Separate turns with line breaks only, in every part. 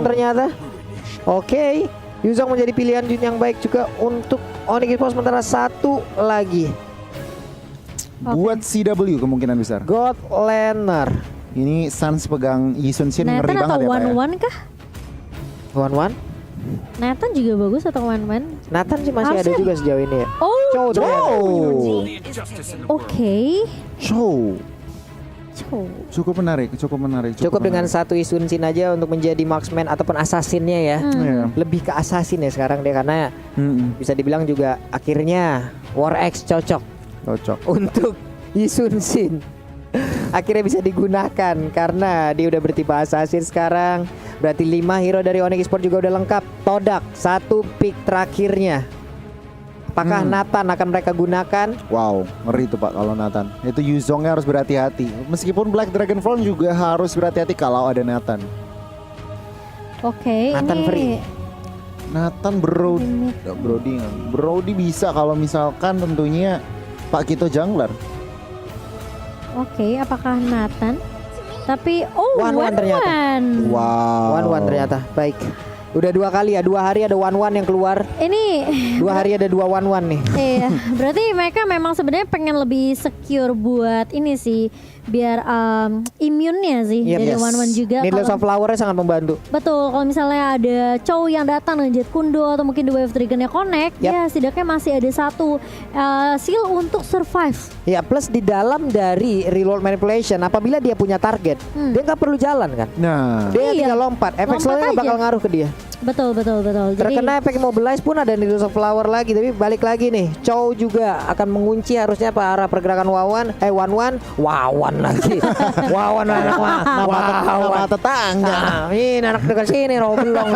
ternyata. Oke, Yuzong menjadi pilihan yang baik juga untuk Onyx Esports. Sementara satu lagi
Buat CW kemungkinan besar.
God Laner.
Ini Suns pegang Yi Sun Shin, ngeri
Nathan atau
banget ya Pak ya.
One kah?
One.
Nathan juga bagus atau One?
Nathan sih masih ada
Harusnya-
juga sejauh ini ya.
Oh,
Chow ternyata.
oke.
Chow.
Chow.
Cukup menarik.
Cukup dengan satu Isun Shin aja untuk menjadi marksman ataupun assassinnya ya.
Iya.
Lebih ke assassin ya sekarang deh, karena bisa dibilang juga akhirnya War X cocok untuk Isun Shin. Akhirnya bisa digunakan karena dia udah bertipe assassin sekarang. Berarti 5 hero dari Onyx Esports juga udah lengkap. Todak satu pick terakhirnya. Apakah Nathan akan mereka gunakan?
Wow, ngeri tuh Pak kalau Nathan. Itu Yuzongnya harus berhati-hati. Meskipun Black Dragonfall juga harus berhati-hati kalau ada Nathan.
Oke,
Nathan
ini
free.
Nathan Brody bisa kalau misalkan tentunya Pak Kito jungler.
Oke, apakah Nathan? Tapi
One ternyata.
Wow.
One ternyata. Baik. Udah 2 kali ya, 2 hari ada one yang keluar.
Ini
2 hari ada 2 one nih.
iya, berarti mereka memang sebenarnya pengen lebih secure buat ini sih, biar imunnya sih
Yep,
dari
yes.
One juga.
Needless of Flower-nya sangat membantu.
Betul, kalau misalnya ada Chow yang datang ngejet Kundo atau mungkin The Wave Dragon-nya connect,
Yep.
ya setidaknya masih ada satu seal untuk survive.
Ya, plus di dalam dari reload manipulation, apabila dia punya target, dia nggak perlu jalan kan.
Nah,
Dia
Iya.
tinggal lompat. Efek
Lompat
slow-nya
aja.
bakal ngaruh ke dia.
Betul. Jadi
Terkena efek Immobilize pun ada Needless of Flower lagi. Tapi balik lagi nih, Chow juga akan mengunci harusnya para pergerakan Wawan lagi. Wawan anak
nama tetangga.
Nah, ini anak dekat sini Roblong.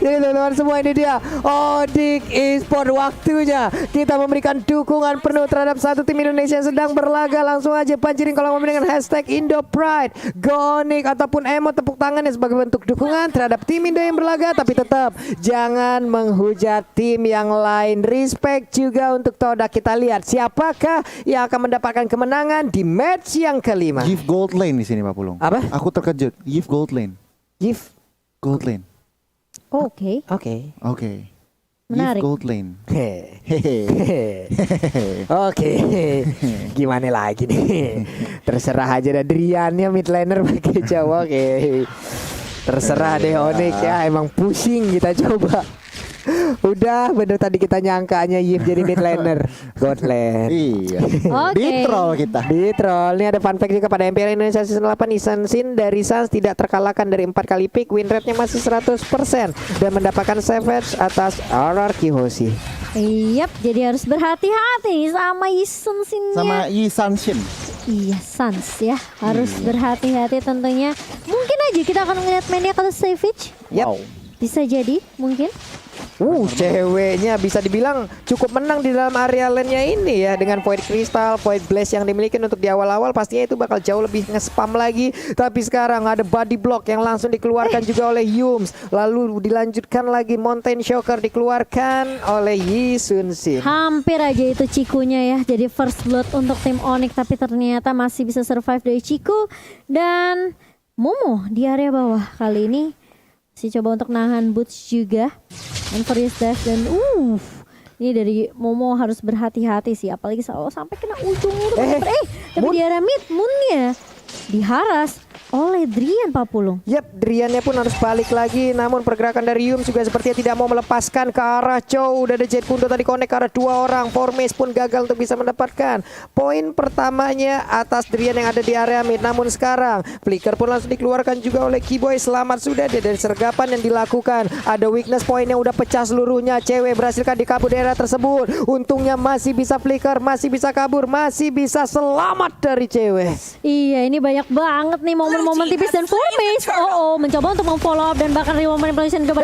Jadi teman-teman semua, ini dia Onyx Esports, waktunya kita memberikan dukungan penuh terhadap satu tim Indonesia yang sedang berlaga. Langsung aja panjirin kolom komen dengan hashtag IndoPride, Gonik ataupun emot tepuk tangannya sebagai bentuk dukungan terhadap tim Indo yang berlaga. Tapi tetap jangan menghujat tim yang lain. Respect juga untuk Todak. Kita lihat siapakah yang akan mendapatkan kemenangan di match yang kelima.
Give gold lane di sini Pak Pulung.
Apa?
Aku terkejut. Give gold lane.
Give.
Gold lane.
Oke.
Oke.
Oke.
Menarik.
Give gold lane.
Hehe. Oke, gimana lagi nih? Terserah aja dah, Driannya mid laner pakai Jawa. Oke, terserah deh Onyx ya, emang pusing kita coba. Udah bener tadi kita nyangkanya Yif jadi mid laner God lane.
Iya.
Oke.
Di troll kita.
Di troll. Ini ada fun fact juga pada MPL Indonesia Season 8. Isun Shin dari Suns tidak terkalahkan dari 4 kali pick. Win rate-nya masih 100% dan mendapatkan savage atas RRQ Hoshi.
Yap, jadi harus berhati-hati sama Isun Shin-nya.
Sama Yi Sun Shin.
Iya, Sans ya. Harus berhati-hati tentunya. Mungkin aja kita akan ngeliat mainnya kalau Savage.
Yap.
Wow.
Bisa jadi, mungkin.
Ceweknya bisa dibilang cukup menang di dalam area lane-nya ini ya, dengan Void Crystal, Void Blaze yang dimiliki untuk di awal-awal. Pastinya itu bakal jauh lebih nge-spam lagi. Tapi sekarang ada body block yang langsung dikeluarkan juga oleh Yums. Lalu dilanjutkan lagi Mountain Shocker dikeluarkan oleh Yi Sun Shin.
Hampir aja itu Cikunya ya. Jadi first blood untuk tim Onyx, tapi ternyata masih bisa survive dari Ciku. Dan Momo di area bawah kali ini masih coba untuk nahan boots juga. And Furious Dash dan ini dari Momo harus berhati-hati sih, apalagi sampai kena ujungnya itu. Tapi di area mid Moonnya diharas oleh Drian Papulung.
Yap, Driannya pun harus balik lagi. Namun pergerakan dari Yum juga sepertinya tidak mau melepaskan ke arah Chow. Udah ada Jet Kundo tadi connect ke arah 2 orang. Formace pun gagal untuk bisa mendapatkan poin pertamanya atas Drian yang ada di area mid. Namun sekarang flicker pun langsung dikeluarkan juga oleh Keyboy. Selamat sudah dia dari sergapan yang dilakukan. Ada weakness point yang udah pecah seluruhnya. Cewek berhasilkan dikabur daerah tersebut. Untungnya masih bisa flicker, masih bisa kabur, masih bisa selamat dari cewek.
Iya, ini banyak banget nih momen-momen tipis dan Formace. Mencoba untuk memfollow up dan bahkan real manipulation coba.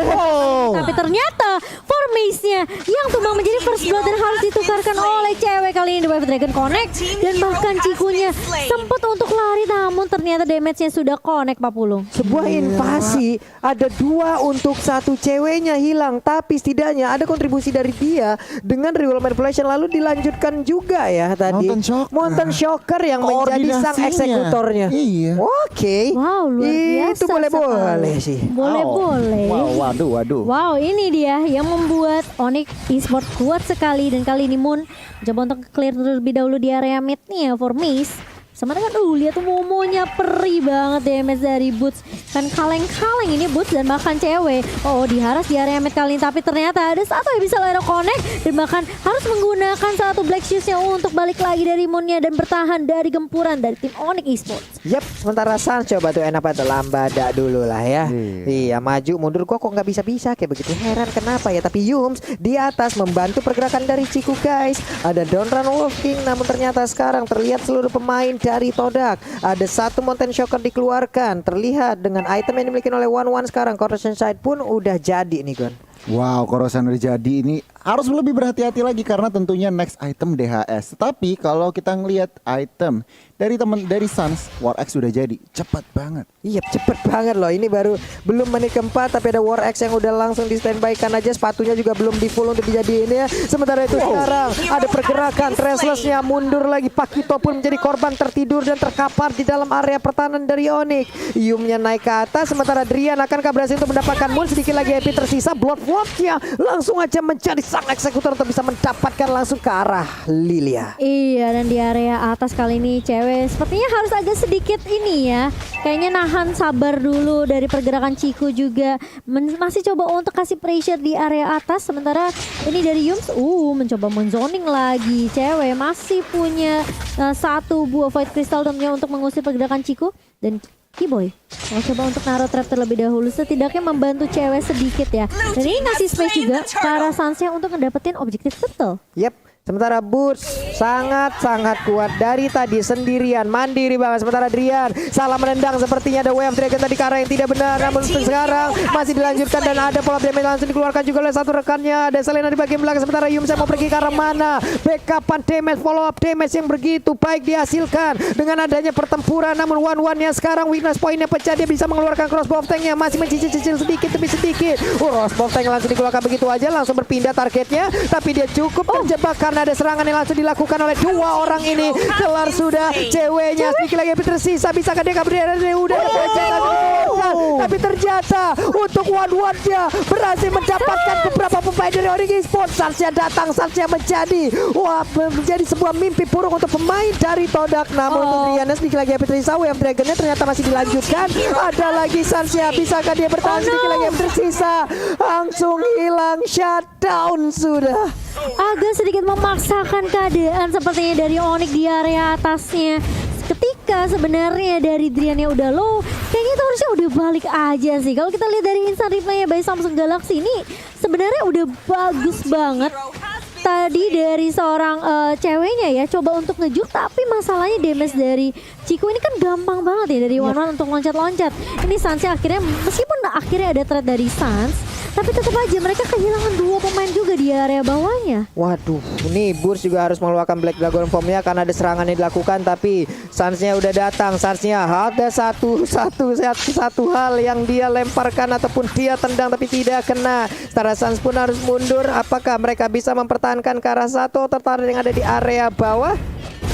Tapi ternyata Formace-nya yang tumbang menjadi first blood dan harus ditukarkan oleh cewek kali ini. The Wave Dragon connect dan bahkan Cikunya sempat untuk lari, namun ternyata damage-nya sudah connect Pak Pulung.
Sebuah invasi, ada 2 untuk 1, ceweknya hilang, tapi setidaknya ada kontribusi dari dia dengan real manipulation. Lalu dilanjutkan juga ya tadi
Mountain Shocker.
Mountain Shocker yang menjadi sang
Koordinasinya.
eksekutornya.
Iya.
Oke, Oke.
Wow, luar biasa
Itu boleh-boleh
sekali.
sih.
Boleh-boleh.
Wow, waduh.
Wow, ini dia yang membuat Onyx Esports kuat sekali. Dan kali ini Moon coba untuk clear terlebih dahulu di area mid nih ya for Miss. Sementara kan lihat tuh Momonya perih banget damage dari Boots. Kan kaleng-kaleng ini Boots dan bahkan cewek. Oh, diharas di area mid kali ini. Tapi ternyata ada satu yang bisa Lero connect. Dan bahkan harus menggunakan satu Black Shoes-nya untuk balik lagi dari Moonnya. Dan bertahan dari gempuran dari tim Onyx Esports.
Yap, sementara Sans coba tuh enak banget lambada dulu lah ya. Iya, maju mundur kok nggak bisa-bisa kayak begitu. Heran kenapa ya, tapi Yums di atas membantu pergerakan dari Ciku guys. Ada downrun Wolf King, namun ternyata sekarang terlihat seluruh pemain dari Todak. Ada satu Mountain Shocker dikeluarkan. Terlihat dengan item yang dimiliki oleh One sekarang. Corrosion Sight pun udah jadi nih Gon.
Wow, Corrosion udah jadi. Ini harus lebih berhati-hati lagi karena tentunya next item DHS. Tetapi kalau kita ngelihat item dari Sans, War X sudah jadi. Cepat banget.
Iya cepet banget loh. Ini baru belum menit keempat tapi ada War X yang udah langsung di standby kan aja. Sepatunya juga belum di full untuk dijadiin ya. Sementara itu sekarang ada pergerakan Traceless-nya mundur lagi. Pakito pun menjadi korban tertidur dan terkapar di dalam area pertahanan dari Onyx. Yumnya naik ke atas sementara Drian akankah berhasil untuk mendapatkan Moon. Sedikit lagi happy tersisa. Bloodwatch-nya langsung aja menjadi sang eksekutor untuk bisa mendapatkan langsung ke arah Lilia.
Iya, dan di area atas kali ini cewek sepertinya harus agak sedikit ini ya. Kayaknya nahan sabar dulu dari pergerakan Ciku juga. Masih coba untuk kasih pressure di area atas. Sementara ini dari Yums, mencoba menzoning lagi. Cewek masih punya satu buah Void Crystal tentunya untuk mengusir pergerakan Ciku. Dan Kiboy mau coba untuk naruh trap terlebih dahulu, setidaknya membantu cewek sedikit ya. Dan ini ngasih space juga ke arah Sansnya untuk ngedapetin objektif betul.
Yep. Sementara Boots sangat-sangat kuat dari tadi sendirian, mandiri banget. Sementara Drian salah menendang, sepertinya ada Wave Dragon tadi ke arah yang tidak benar. Namun sekarang masih dilanjutkan dan ada pola damage langsung dikeluarkan juga oleh satu rekannya. Ada Selena di bagian belakang. Sementara Yumsa mau pergi ke arah mana? Backupan damage, follow up damage yang begitu baik dihasilkan dengan adanya pertempuran. Namun one-one-nya sekarang weakness point-nya pecah. Dia bisa mengeluarkan crossbow tank-nya, masih mencicil-cicil sedikit demi sedikit. Crossbow tank langsung dikeluarkan begitu aja, langsung berpindah targetnya. Tapi dia cukup terjebak karena ada serangan yang langsung dilakukan oleh dua orang ini. Kelar sudah ceweknya, sedikit lagi tersisa. Bisakah dia kabur dari udah tapi ternyata untuk one-one-nya berhasil mendapatkan beberapa pemain dari Onyx Esports. Sansnya datang, Sansnya menjadi sebuah mimpi buruk untuk pemain dari Todak. Namun untuk Riana sedikit lagi tersisa. Wave Dragon-nya ternyata masih dilanjutkan. Ada lagi Sansnya, bisakah dia bertahan? Sedikit lagi tersisa, langsung hilang, shutdown sudah.
Agak sedikit memaksakan keadaan sepertinya dari Onyx di area atasnya. Ketika sebenarnya dari Driannya udah low, kayaknya itu harusnya udah balik aja sih. Kalau kita lihat dari instant replay-nya by Samsung Galaxy ini sebenarnya udah bagus banget. Tadi dari seorang ceweknya ya coba untuk ngejuk, tapi masalahnya damage dari Ciku ini kan gampang banget ya dari one-one untuk loncat-loncat. Ini Sansnya akhirnya, meskipun akhirnya ada threat dari Sans, tapi tetap aja mereka kehilangan dua pemain juga di area bawahnya.
Waduh, ini Burs juga harus mengeluarkan Black Dragon Form-nya karena ada serangan yang dilakukan. Tapi Sansnya udah datang, Sansnya ada satu hal yang dia lemparkan ataupun dia tendang tapi tidak kena. Setara Sans pun harus mundur. Apakah mereka bisa mempertahankan ke arah satu tertarik yang ada di area bawah?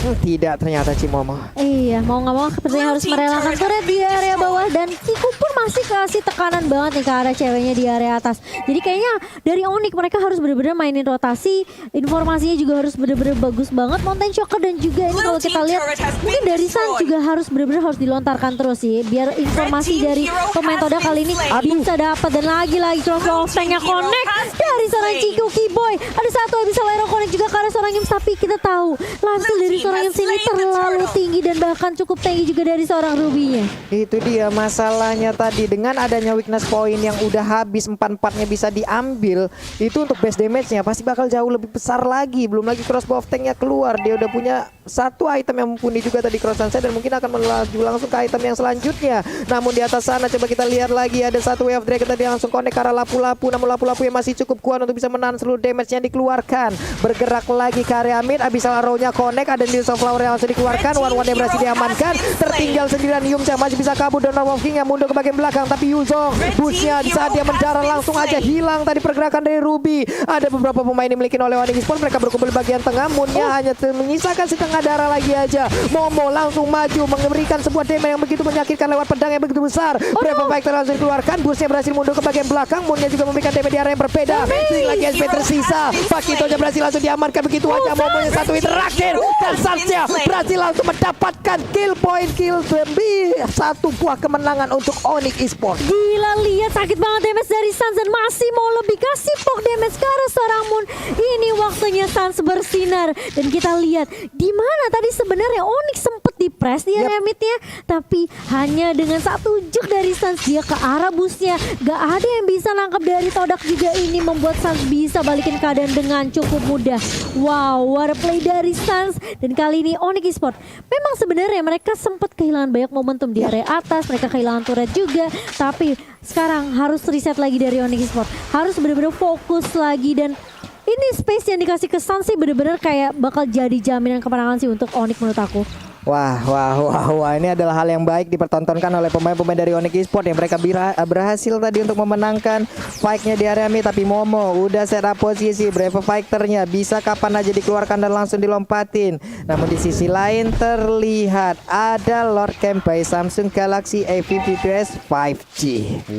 Tidak, ternyata Cimomo.
Iya, mau nggak mau sepertinya harus merelakan turret di area bawah. Dan Ciku pun masih kasih tekanan banget nih ke arah ceweknya di area atas. Jadi kayaknya dari Onyx mereka harus benar-benar mainin rotasi. Informasinya juga harus benar-benar bagus banget. Mountain Shocker dan juga ini kalau kita lihat mungkin dari Sun juga harus benar-benar harus dilontarkan terus sih. Biar informasi dari pemain Toda kali ini bisa dapat. Dan lagi-lagi crossbow tank-nya connect dari seorang Ciku Kiboy. Ada satu yang bisa Lero connect juga ke arah seorang Yums. Tapi kita tahu langsung dari seorang Yums ini terlalu tinggi dan bahkan cukup tinggi juga dari seorang Ruby-nya.
Itu dia masalahnya tadi, dengan adanya weakness point yang udah habis 4-4-nya bisa diambil, itu untuk base damage-nya pasti bakal jauh lebih besar lagi. Belum lagi crossbow tank-nya keluar, dia udah punya satu item yang mumpuni juga tadi cross sunset dan mungkin akan melaju langsung ke item yang selanjutnya. Namun di atas sana coba kita lihat lagi ada satu wave dragon tadi langsung connect ke arah lapu-lapu. Namun lapu-lapu yang masih cukup kuat untuk bisa menahan seluruh damage yang dikeluarkan. Bergerak lagi ke area mid, Abyssal Arrow-nya connect, ada News of Flower yang langsung dikeluarkan. One-one yang berhasil diamankan. Tertinggal sendirian Yums yang masih bisa kabur. Donor Wolf King yang mundur ke bagian belakang, tapi Yuzong pushnya di saat dia mendarat langsung aja hilang tadi pergerakan dari Ruby. Ada beberapa pemain dimiliki oleh Onyx Esports, mereka berkumpul di bagian tengah. Moonnya hanya menyisakan setengah setengah darah lagi aja. Momo langsung maju memberikan sebuah damage yang begitu menyakitkan lewat pedang yang begitu besar. Brave Fighter langsung dikeluarkan, busnya berhasil mundur ke bagian belakang. Moonnya juga memberikan damage di arah yang berbeda. Sering lagi SP tersisa. Pakitonya berhasil langsung diamankan begitu aja. Momonya satu hit terakhir dan Sansnya berhasil langsung mendapatkan kill point, kill demi satu buah kemenangan untuk Onyx Esports.
Gila, lihat sakit banget damage dari Sans dan masih mau lebih kasih poke damage ke arah seorang Moon. Ini waktunya Sans bersinar dan kita lihat di mana tadi sebenarnya Onyx sempat di-press di area midnya, tapi hanya dengan satu juk dari Sans dia ke arah busnya. Gak ada yang bisa nangkap dari Todak juga, ini membuat Sans bisa balikin keadaan dengan cukup mudah. Wow, what a play dari Sans. Dan kali ini Onyx Esports memang sebenarnya mereka sempat kehilangan banyak momentum di area atas, mereka kehilangan turret juga, tapi sekarang harus reset lagi dari Onyx Esports, harus benar-benar fokus lagi. Dan ini space yang dikasih ke Sans sih benar-benar kayak bakal jadi jaminan kemenangan sih untuk Onyx menurut aku.
Wah, ini adalah hal yang baik dipertontonkan oleh pemain-pemain dari Onyx Esports yang mereka berhasil tadi untuk memenangkan fight-nya di area mid. Tapi Momo udah set up posisi, Brave Fighter-nya bisa kapan aja dikeluarkan dan langsung dilompatin. Namun di sisi lain terlihat ada Lord Camp by Samsung Galaxy A52s 5G.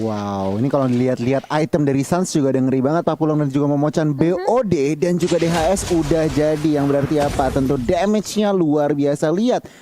Wow, ini kalau dilihat-lihat item dari Sans juga ada ngeri banget. Papulong dan juga Momochan BOD dan juga DHS udah jadi. Yang berarti apa? Tentu damage-nya luar biasa. Lihat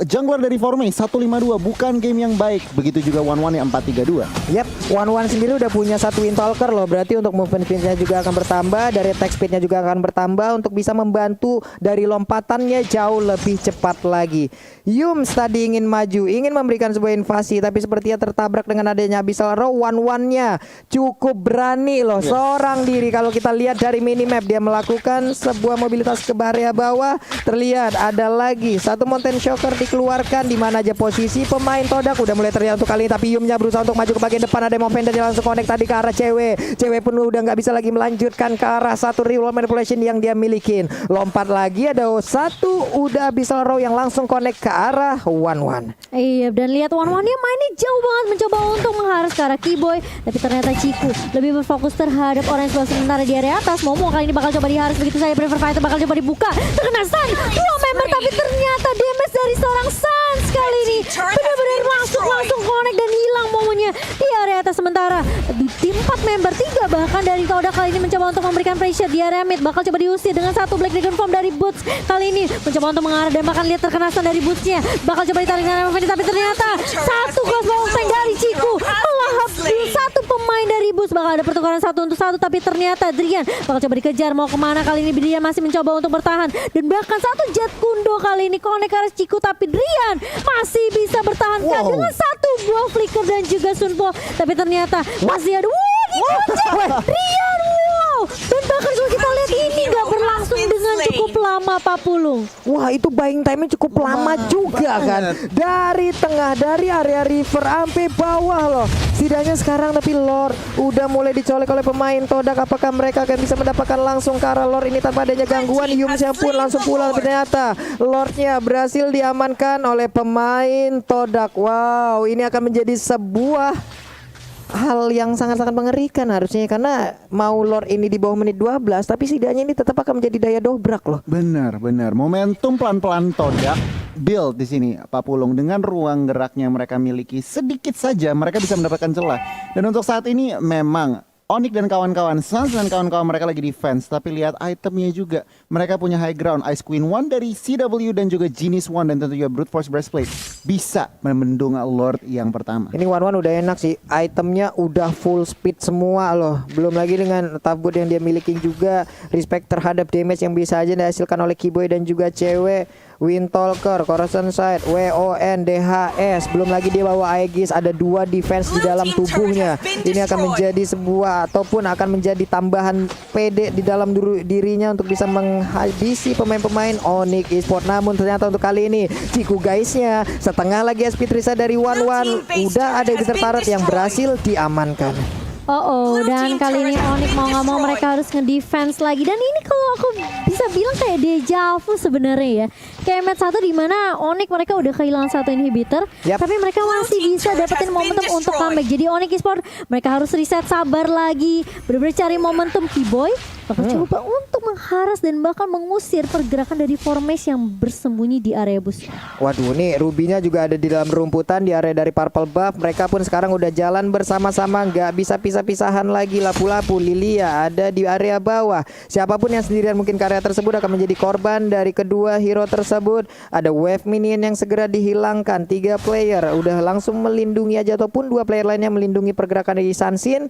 jungler dari Formei 152 bukan game yang baik. Begitu juga One yang 432.
Yap, One sendiri udah punya satu Windtalker loh. Berarti untuk movement speed-nya juga akan bertambah, dari attack speed-nya juga akan bertambah untuk bisa membantu dari lompatannya jauh lebih cepat lagi. Yums tadi ingin maju, ingin memberikan sebuah invasi, tapi sepertinya tertabrak dengan adanya Abyssal Row. One-nya cukup berani loh, seorang diri. Kalau kita lihat dari minimap, dia melakukan sebuah mobilitas ke area bawah. Terlihat ada lagi satu Mountain Shocker dikeluarkan, di mana aja posisi pemain Todak udah mulai terlihat untuk kali ini. Tapi Yumnya berusaha untuk maju ke bagian depan, ada Movender dia langsung connect tadi ke arah cewek pun udah nggak bisa lagi melanjutkan ke arah satu reroll manipulation yang dia milikin. Lompat lagi ada satu udah Abyssal Row yang langsung connect ke arah One.
Iya, dan lihat One-nya mainnya jauh banget mencoba untuk mengharus ke arah Keyboy, tapi ternyata Ciku lebih berfokus terhadap orang yang sementara di area atas. Momo kali ini bakal coba diharus, begitu saya Brave Fighter bakal coba dibuka, terkena stun dua member, tapi ternyata damage dari seorang Sans kali ini benar-benar langsung connect dan hilang Momonya di area atas. Sementara di tim 4 member 3 bahkan dari Todak kali ini mencoba untuk memberikan pressure di area mid, bakal coba diusir dengan satu Black Dragon Form dari Boots. Kali ini mencoba untuk mengarah dan bahkan lihat terkena stun dari Bootsnya, bakal coba ditarik dengan Movender, tapi ternyata satu crossbow tank dari Ciku melahap satu pemain dari Boots. Bakal ada pertukaran 1 untuk 1, tapi ternyata Drian bakal coba dikejar, mau kemana kali ini. Drian masih mencoba untuk bertahan dan bahkan satu Jet Kundo kali ini connect ke arah Ciku, tapi Drian masih bisa bertahan dengan satu buah flicker dan juga Sunpo, tapi ternyata masih ada Drian. Dan bahkan kalau kita lihat ini gak berlangsung dengan cukup lama Papulung.
Wah, itu buying time-nya cukup lama juga kan. Dari tengah, dari area river sampai bawah loh. Setidaknya sekarang tapi Lord udah mulai dicolek oleh pemain Todak. Apakah mereka akan bisa mendapatkan langsung ke arah Lord ini tanpa adanya gangguan? Yumsnya pun langsung pulang, ternyata Lordnya berhasil diamankan oleh pemain Todak. Wow, ini akan menjadi sebuah hal yang sangat-sangat mengerikan harusnya, karena mau Lord ini di bawah menit 12, tapi setidaknya ini tetap akan menjadi daya dobrak loh.
Benar. Momentum pelan-pelan Todak build di sini Pak Pulung, dengan ruang geraknya mereka miliki sedikit saja mereka bisa mendapatkan celah. Dan untuk saat ini memang Onyx dan kawan-kawan, Sans dan kawan-kawan mereka lagi defense, tapi lihat itemnya juga. Mereka punya high ground, Ice Queen 1 dari CW dan juga Genius 1 dan tentu juga Brute Force Breastplate bisa membendung Lord yang pertama.
Ini One udah enak sih, itemnya udah full speed semua loh. Belum lagi dengan tabut yang dia miliki juga, respect terhadap damage yang bisa aja dihasilkan oleh Keyboy dan juga cewek. Windtalker, Corrosion Sight, WON, DHS, belum lagi dia bawa Aegis, ada 2 defense di dalam tubuhnya. Ini akan menjadi sebuah ataupun akan menjadi tambahan PD di dalam dirinya untuk bisa menghabisi pemain-pemain Onyx Esports. Namun ternyata untuk kali ini Ciku guysnya setengah lagi SP Trisa dari One udah ada Bitter Turret yang berhasil diamankan.
Dan kali ini Onyx mau nggak mau mereka harus ngedefense lagi. Dan ini kalau aku bisa bilang kayak deja vu sebenarnya ya. Kayak match 1 di mana Onyx mereka udah kehilangan satu inhibitor, tapi mereka masih bisa dapetin momentum untuk comeback. Jadi Onyx Esports mereka harus reset, sabar lagi, bener-bener cari momentum. Keyboy bakal coba untuk mengharas dan bahkan mengusir pergerakan dari formasi yang bersembunyi di area bus.
Waduh, nih Rubinya juga ada di dalam rumputan di area dari Purple Buff. Mereka pun sekarang udah jalan bersama-sama, nggak bisa pisah-pisahan lagi. Lapu-lapu, Lilia ada di area bawah. Siapapun yang sendirian mungkin ke area tersebut akan menjadi korban dari kedua hero tersebut. Ada wave minion yang segera dihilangkan. 3 player udah langsung melindungi aja, ataupun 2 player lainnya melindungi pergerakan dari Sansin.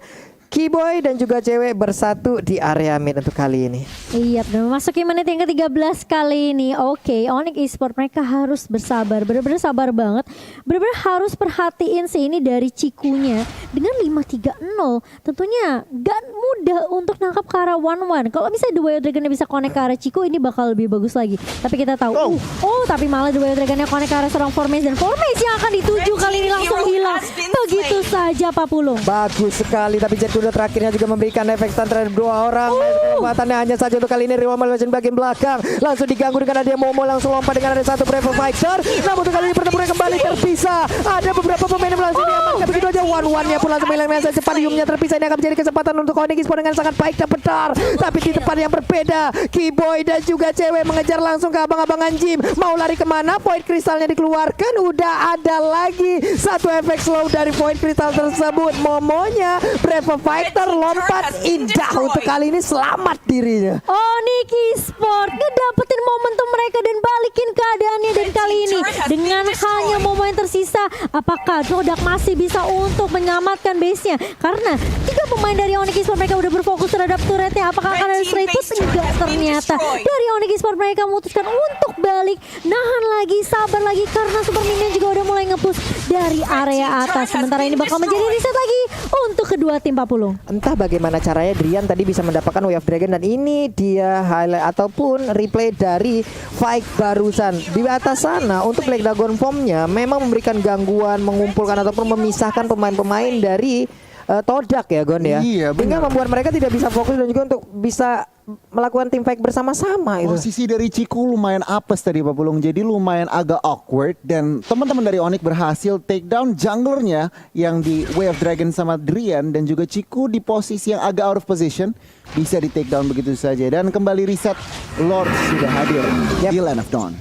Keyboy dan juga cewek bersatu di area mid untuk kali ini.
Iya, dan memasuki menit yang ke-13 kali ini. Oke, Onyx Esports mereka harus bersabar, bener-bener sabar banget. Bener-bener harus perhatiin sih ini dari Cikunya. Dengan 5-3-0, tentunya gak mudah untuk nangkap ke arah 1-1. Kalau misalnya The Wild Dragon bisa connect ke arah Ciku, ini bakal lebih bagus lagi. Tapi kita tahu, tapi malah The Wild Dragon connect ke arah seorang formation. Dan formation yang akan dituju kali ini langsung hilang. Begitu saja Pak Pulung.
Bagus sekali, tapi Jet Kuda terakhirnya juga memberikan efek stun terhadap 2 orang. Kekuatannya hanya saja untuk kali ini. Riwa Malwation bagian belakang langsung diganggu dengan ada Momo langsung lompat dengan ada satu Brave Fighter. Namun untuk kali ini pertempuran kembali terpisah. Ada beberapa pemain yang langsung diamankan. Begitu aja one-one-nya pun langsung hilang dengan cepat. Diumnya terpisah. Ini akan menjadi kesempatan untuk Onyx Esports dengan sangat baik dan benar. Tapi di tempat yang berbeda, Keyboy dan juga cewek mengejar langsung ke abang-abangan gym. Mau lari kemana? Void kristalnya dikeluarkan. Udah ada lagi satu efek slow dari Void kristal tersebut. Momonya Brave Fighter lompat indah untuk kali ini selamat dirinya.
Onyx Esports ngedapetin momentum mereka dan balikin keadaannya. Dan kali ini dengan hanya momen yang tersisa, apakah Todak masih bisa untuk menyelamatkan base-nya? Karena 3 pemain dari Onyx Esports mereka udah berfokus terhadap turretnya. Apakah akan ada straight push? Enggak, ternyata dari Onyx Esports mereka memutuskan untuk balik, nahan lagi, sabar lagi karena Super Minion juga udah mulai nge-push dari area atas. Sementara ini bakal menjadi reset lagi untuk kedua tim Pak Pulung.
Entah bagaimana caranya Drian tadi bisa mendapatkan Wave Dragon, dan ini dia highlight ataupun replay dari fight barusan. Di atas sana untuk Black Dragon Form-nya memang memberikan gangguan, mengumpulkan ataupun memisahkan pemain-pemain dari Todak ya Gon ya.
Iya,
Hingga
benar.
membuat mereka tidak bisa fokus dan juga untuk bisa melakukan tim fight bersama-sama itu.
Posisi dari Ciku lumayan apes tadi Pak Pulung, jadi lumayan agak awkward. Dan teman-teman dari Onyx berhasil take down junglernya yang di Wave Dragon sama Drian. Dan juga Ciku di posisi yang agak out of position, bisa di take down begitu saja. Dan kembali reset, Lord sudah hadir di Land of Dawn.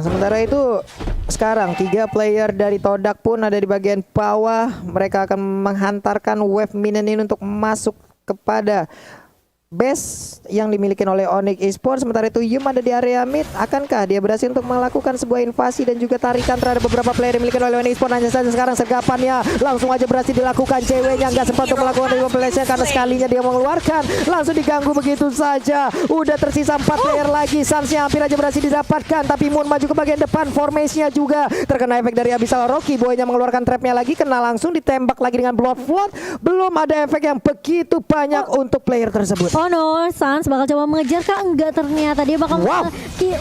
Sementara itu sekarang 3 player dari Todak pun ada di bagian bawah. Mereka akan menghantarkan wave minion ini untuk masuk kepada base yang dimiliki oleh Onyx Esports. Sementara itu Yum ada di area mid. Akankah dia berhasil untuk melakukan sebuah invasi dan juga tarikan terhadap beberapa player yang dimiliki oleh Onyx Esports? Hanya saja sekarang sergapannya langsung aja berhasil dilakukan. Ceweknya nggak sempat untuk melakukan manipulasi karena sekalinya dia mengeluarkan, langsung diganggu begitu saja. Udah tersisa 4 player lagi. Sansnya hampir aja berhasil didapatkan, tapi Moon maju ke bagian depan. Formasinya juga terkena efek dari Abyssal Rocky. Boynya mengeluarkan trapnya lagi, kena langsung ditembak lagi dengan Blood Flood. Belum ada efek yang begitu banyak untuk player tersebut.
Oh no, Sans bakal coba mengejar kah? Enggak, ternyata dia bakal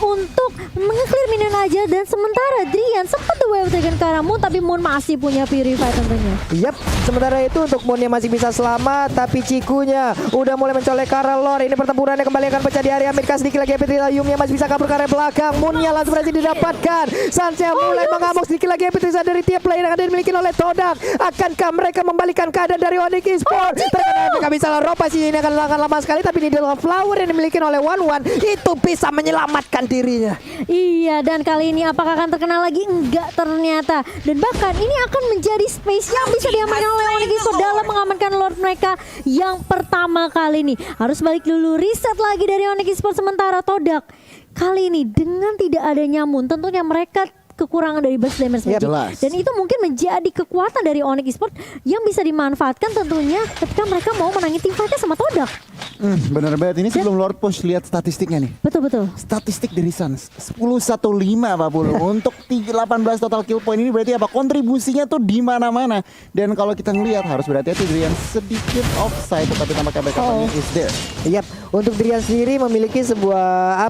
untuk menge-clear minion aja. Dan sementara Drian sempat The Wave Dragon ke arah Moon, tapi Moon masih punya Purify tentunya.
Yap, sementara itu untuk Moonnya masih bisa selamat, tapi Cikunya udah mulai mencolek ke arah Lore. Ini pertempurannya kembali akan pecah di area mid. Sedikit lagi Yumnya masih bisa kabur ke area belakang. Moonnya langsung berhasil didapatkan. Sansnya mulai mengamuk. Sedikit lagi dari tiap player yang ada dimiliki oleh Todak. Akankah mereka membalikan keadaan dari Onyx Esports? Terkena efek Abyssal Rocky, ini akan lama sekali, tapi Needle of Flower yang dimiliki oleh One itu bisa menyelamatkan dirinya.
Iya, dan kali ini apakah akan terkenal lagi? Enggak, ternyata. Dan bahkan ini akan menjadi space yang bisa diamankan oleh Onyx Esports dalam mengamankan Lord mereka yang pertama kali ini. Harus balik dulu, reset lagi dari Onyx Esports. Sementara Todak kali ini dengan tidak ada nyamun, tentunya mereka kekurangan dari burst damage magic. Dan itu mungkin menjadi kekuatan dari Onyx Esports yang bisa dimanfaatkan tentunya ketika mereka mau menangin tim fightnya sama Todak.
Bener banget, ini sebelum Lord push lihat statistiknya nih.
Betul.
Statistik dari Suns 10-1-5 Pak Pulung. Untuk 18 total kill point ini berarti apa? Kontribusinya tuh di mana-mana. Dan kalau kita ngelihat harus berhati-hati, Drian sedikit offside, tetapi tampaknya backup-nya is there.
Yap, untuk Drian sendiri memiliki sebuah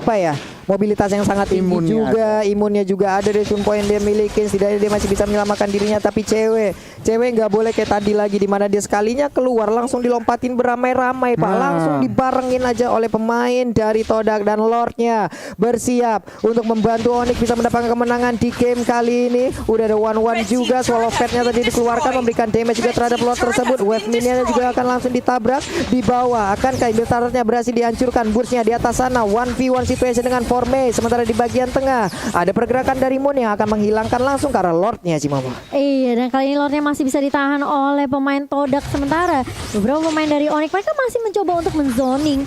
mobilitas yang sangat tinggi
Imunnya
juga, imunnya juga ada dari point dia miliki, setidaknya dia masih bisa menyelamatkan dirinya. Tapi cewek nggak boleh kayak tadi lagi, di mana dia sekalinya keluar langsung dilompatin beramai-ramai Pak, langsung dibarengin aja oleh pemain dari Todak, dan Lordnya bersiap untuk membantu Onyx bisa mendapatkan kemenangan di game kali ini. Udah ada 1-1 juga, Swallow Fate-nya tadi dikeluarkan memberikan damage juga terhadap Lord tersebut. Wave minion juga akan langsung ditabrak di bawah. Akankah Inbil Turret-nya berhasil dihancurkan? Burst-nya di atas sana, 1v1 situation dengan Formé. Sementara di bagian tengah ada pergerakan dari Moon yang akan menghilangkan langsung karena Lordnya sih Mama.
Iya, dan kali ini Lordnya masih bisa ditahan oleh pemain Todak. Sementara beberapa pemain dari Onyx mereka masih mencoba untuk menzoning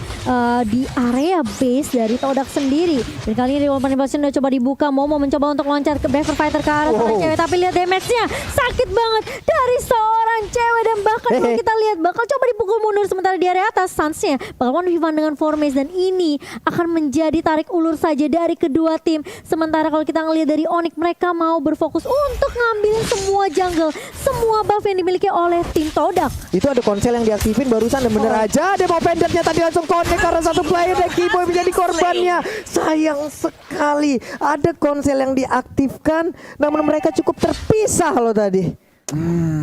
di area base dari Todak sendiri. Dan kali ini Revolver Invasion udah coba dibuka. Momo mencoba untuk loncat ke Beaver Fighter ke arah seorang cewek, tapi lihat damage-nya sakit banget dari seorang cewek. Dan bahkan kalau kita lihat bakal coba dipukul mundur, sementara di area atas Suns-nya bakal 1v1 dengan Formace, dan ini akan menjadi tarik ulur saja dari kedua tim. Sementara kalau kita ngelihat dari Onyx, mereka mau berfokus untuk ngambilin semua jungle, semua buff yang dimiliki oleh tim Todak.
Itu ada konsel yang diaktifin barusan, dan bener aja ada mau pendetnya tadi langsung connect karena satu player dan Kiboy menjadi korbannya. Sayang sekali ada konsel yang diaktifkan, namun mereka cukup terpisah loh tadi.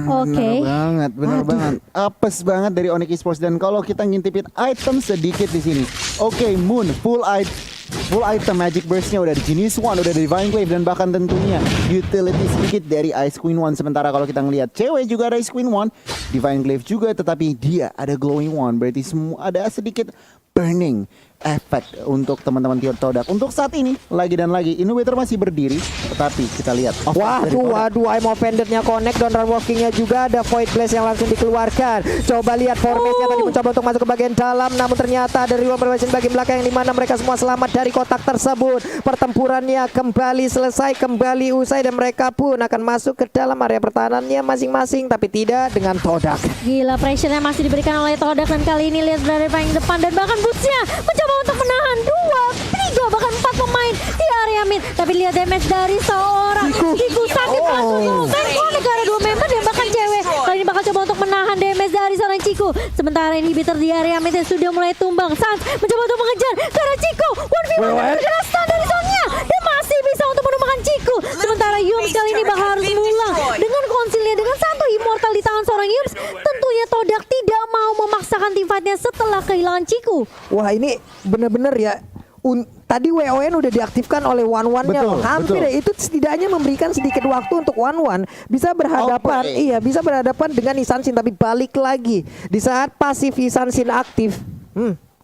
Oke.
Bener banget. Apes banget dari Onyx Esports. Dan kalau kita ngintipin item sedikit di sini. Oke, Moon full item Magic Burst-nya udah di Genius One, udah di Divine Glaive, dan bahkan tentunya utility sedikit dari Ice Queen One. Sementara kalau kita ngelihat cewek juga ada Ice Queen One, Divine Glaive juga, tetapi dia ada Glowing One. Berarti semua ada sedikit burning efek untuk teman-teman Todak. Untuk saat ini lagi dan lagi Innovator masih berdiri, tetapi kita lihat
Waduh, I'm offended-nya connect, dan run walking-nya juga ada Void Blast yang langsung dikeluarkan. Coba lihat Formate-nya tadi mencoba untuk masuk ke bagian dalam, namun ternyata ada Revolver Invasion bagian belakang, yang dimana mereka semua selamat dari kotak tersebut. Pertempurannya kembali selesai, kembali usai, dan mereka pun akan masuk ke dalam area pertahanannya masing-masing, tapi tidak dengan Todak.
Gila, pressure-nya masih diberikan oleh Todak, dan kali ini lihat berada paling depan, dan bahkan Boots-nya mencoba untuk menahan 2, 3, bahkan 4 pemain di area mid. Tapi lihat damage dari seorang Kiku sakit langsung connect karena 2 member, dan bahkan cewek kali ini bakal coba untuk menahan damage dari seorang Ciku. Sementara inhibitor di area mid sudah mulai tumbang. Sans mencoba untuk mengejar karena Ciku 1v1 terkena stun dari zone-nya, dan masih bisa untuk menumbangkan Ciku. Sementara Yums kali ini bakal harus mengulang dengan konsilnya, dengan satu immortal di tangan seorang Yums. Tentunya Todak tidak mau memaksakan team fight-nya setelah kehilangan Ciku.
Wah, ini bener-bener ya. Tadi WON udah diaktifkan oleh One-One-nya loh. Hampir ya, itu setidaknya memberikan sedikit waktu untuk One-One bisa berhadapan, bisa berhadapan dengan Isansin, tapi balik lagi di saat pasif Isansin aktif.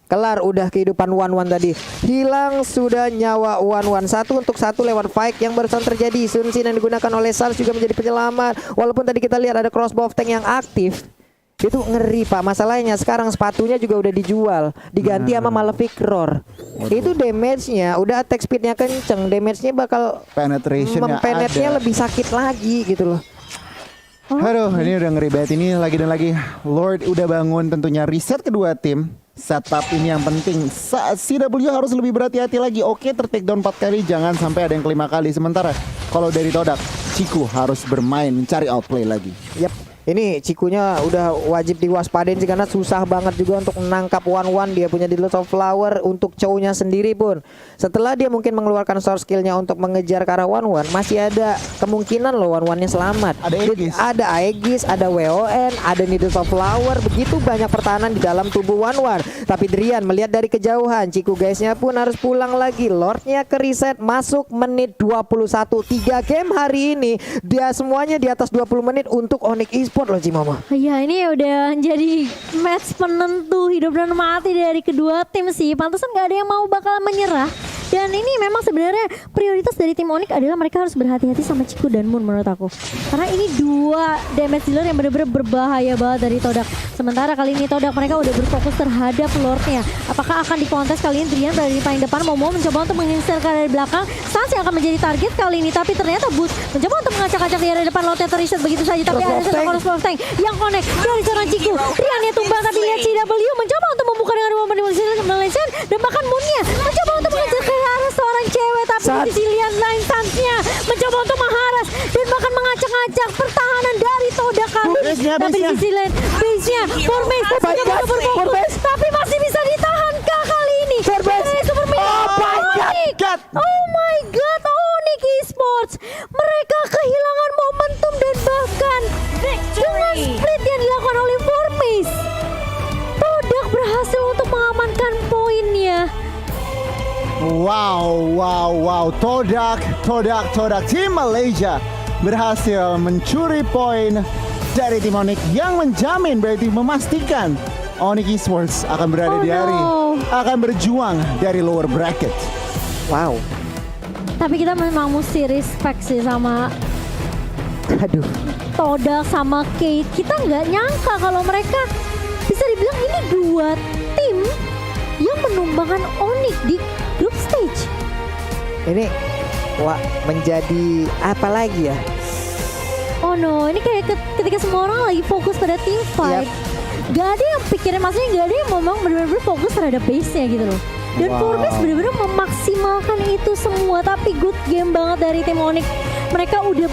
Kelar udah kehidupan One-One tadi. Hilang sudah nyawa One-One. 1-1 lewat fight yang barusan terjadi. Sunsin yang digunakan oleh Sars juga menjadi penyelamat. Walaupun tadi kita lihat ada crossbow of tank yang aktif. Itu ngeri Pak, masalahnya sekarang sepatunya juga udah dijual, diganti sama Malefic Roar. Itu damage-nya, udah attack speed-nya kenceng, damage-nya bakal
penetration-nya
mempenetnya
ada.
lebih sakit lagi gitu loh.
Aduh, ini udah ngeri banget. Ini lagi dan lagi Lord udah bangun, tentunya reset kedua tim. Setup ini yang penting. CW harus lebih berhati-hati lagi. Oke, ter-take down 4 kali, jangan sampai ada yang kelima kali. Sementara kalau dari Todak, Ciku harus bermain mencari outplay lagi.
Yap. Ini Cikunya udah wajib diwaspadain sih, karena susah banget juga untuk menangkap One-One. Dia punya Dealers of Flower untuk Chow-nya sendiri pun. Setelah dia mungkin mengeluarkan source skill-nya untuk mengejar ke arah One-One, masih ada kemungkinan loh One-One-nya selamat. Ada Aegis, ada WON, ada Needles of Flower. Begitu banyak pertahanan di dalam tubuh One-One. Tapi Drian melihat dari kejauhan, Ciku guysnya pun harus pulang lagi. Lordnya ke reset, masuk menit 21. 3 game hari ini, dia semuanya di atas 20 menit untuk Onyx Esports loh Cimama.
Ya, ini udah jadi match penentu hidup dan mati dari kedua tim sih. Pantesan gak ada yang mau bakal menyerah. Dan ini memang sebenarnya prioritas dari tim Onyx adalah mereka harus berhati-hati sama Ciku dan Moon menurut aku. Karena ini 2 damage dealer yang benar-benar berbahaya banget dari Todak. Sementara kali ini Todak mereka udah berfokus terhadap Lordnya. Apakah akan dikontes kali ini? Drian berada di paling depan, Momo mencoba untuk menginstal dari belakang. Sans yang akan menjadi target kali ini, tapi ternyata Boost mencoba untuk mengacak-acak di area depan. Lordnya terreset begitu saja, tapi ada satu crossbow tank yang connect dari seorang Ciku. Driannya tumbang, tapi lihat CW mencoba untuk membuka dengan rumah Malaysia, dan bahkan Moonnya mencoba untuk mengejar ke arah seorang cewek, tapi di sisi lain Sans-nya mencoba untuk mengharas dan bahkan mengacak-acak pertahanan dari Todak kali. Tapi di sisi lain base-nya Formace mencoba untuk berfokus, tapi masih bisa ditahan kah kali ini? Super
my God.
Oh my God, Onyx Esports. Mereka kehilangan momentum dan bahkan dengan split yang dilakukan oleh Formis, Todak berhasil untuk mengamankan poinnya.
Wow. Todak. Tim Malaysia berhasil mencuri poin dari tim Onyx yang menjamin, berarti memastikan Onyx Esports akan berada
Oh
di hari,
no.
akan berjuang dari lower bracket.
Wow.
Tapi kita memang mesti respect sih sama
Aduh.
Todak sama Kate. Kita nggak nyangka kalau mereka bisa dibilang ini dua tim yang menumbangkan Onyx di group stage.
Ini wah menjadi apa lagi ya?
Oh no, ini kayak ketika semua orang lagi fokus pada team fight. Gak ada yang pikirin, maksudnya gak ada yang memang benar-benar fokus terhadap base-nya gitu loh. Dan
Wow.
Formis benar-benar memaksimalkan itu semua. Tapi good game banget dari tim Onyx. Mereka udah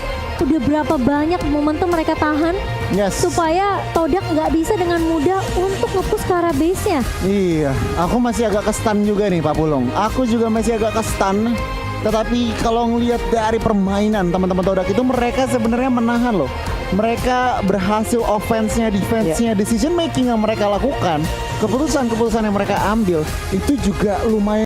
berapa banyak momentum mereka tahan
Yes.
supaya Todak nggak bisa dengan mudah untuk nge-push ke arah base-nya.
Iya, aku masih agak ke-stun juga nih Pak Pulung. Aku juga masih agak ke-stun. Tetapi kalau ngelihat dari permainan teman-teman Todak itu, mereka sebenarnya menahan loh. Mereka berhasil offense-nya, defense-nya, decision making yang mereka lakukan, keputusan-keputusan yang mereka ambil itu juga lumayan